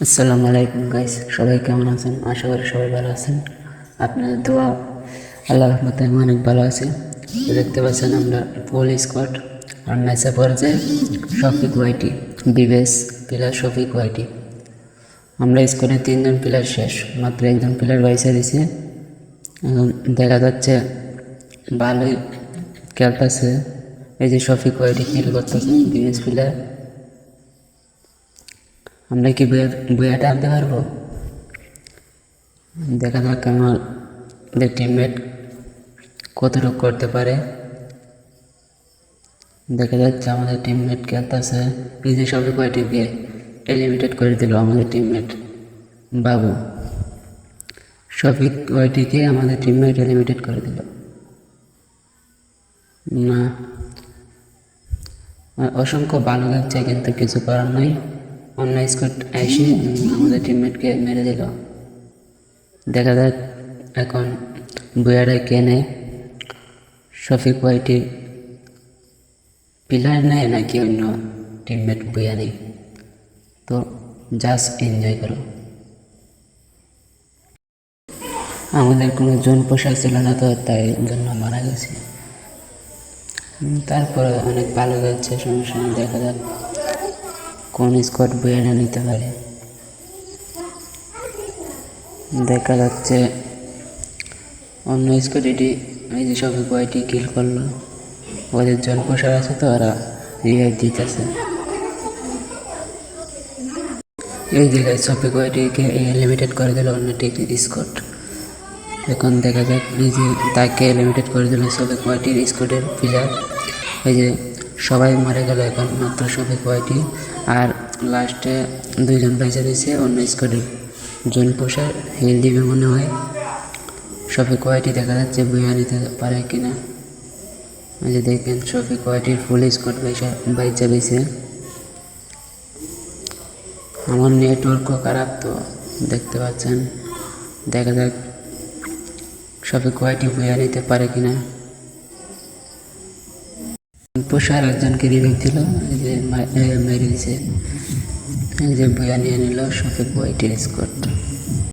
আসসালামু আলাইকুম গাইস, সবাই কেমন আছেন? আশা করি সবাই ভালো আছেন। আপনাদের দোয়া আল্লাহর রহমতে আমি অনেক ভালো আছি। দেখতে পাচ্ছেন আমরা ফুল স্কোয়াড আর ম্যাচে পড়েছে শফিক ওয়াইটি, বিবেস প্লেয়ার শফিক ওয়াইটি। আমরা স্কোয়াডে 3জন প্লেয়ার শেষ, মাত্র একজন প্লেয়ার বাইসে দিছে। এখন দেখা যাচ্ছে ভালোই খেলতেছে। এই যে শফিক ওয়াইটি কিল করতেছে বিবেস প্লেয়ার। আমরা কি বইয়াটা আনতে পারবো? দেখা যাক আমাদের টিমমেট কতটুকু করতে পারে। দেখা যাচ্ছে আমাদের টিমমেট খেলতেছে। এই যে সবই কয়টিকে এলিমিনেট করে দিল আমাদের টিমমেট বাবু। শফিক কয়টিকে আমাদের টিমমেট এলিমিনেট করে দিল না। অসংখ্য ভালো লাগছে, কিন্তু কিছু করার নাই। অন্য স্কোয়াড এসে আমাদের টিমমেটকে মেরে দিল। দেখা যাক এখন বুয়াটা কেনে শফিক ওয়াইটি প্লেয়ার নেয় নাকি অন্য টিমমেট বুয়া নেই। তো জাস্ট এনজয় করো। আমাদের কোনো জোন পোশাক ছিল না, তো তাই জন্য মারা গেছে। তারপরে অনেক ভালো যাচ্ছে, সমস্যা নেই। দেখা যাক কোন স্কোয়াড বুয়াটা নিতে পারে। দেখা যাচ্ছে অন্য স্কোয়াড এটি এই যে শফিক ওয়াইটি কিল করলো। ওদের জন পোশাক আছে, তো ওরা রিভাইভ দিতেছে। এই জায়গায় শফিক ওয়াইটিকে লিমিটেড করে দিল অন্য স্কোয়াড। এখন দেখা যাক এই যে তাকে লিমিটেড করে দিল শফিক ওয়াইটির স্কোয়াডের প্লেয়ার। এই যে সবাই মারা গেল, এখন মাত্র শফিক ওয়াইটি আর লাস্টে 2জন বাইচা দিয়েছে অন্য স্কোয়াডের। জন পোশাক হিল দিবে মনে হয়। শফিক ওয়াইটি দেখা যাচ্ছে বইয়া নিতে পারে কিনা। এই যে দেখেন শফিক ওয়াইটির ফুল স্কোয়াড বাইচা দিয়েছে। আমার নেটওয়ার্কও খারাপ, তো দেখতে পাচ্ছেন। দেখা যাক শফিক ওয়াইটি বইয়া নিতে পারে কিনা। পোষার একজনকে রিভিউ দিল, এই যে মেরে দিছে। এই যে বইয়া নিয়ে নিল শফিক ওয়াইটির স্কোয়াড।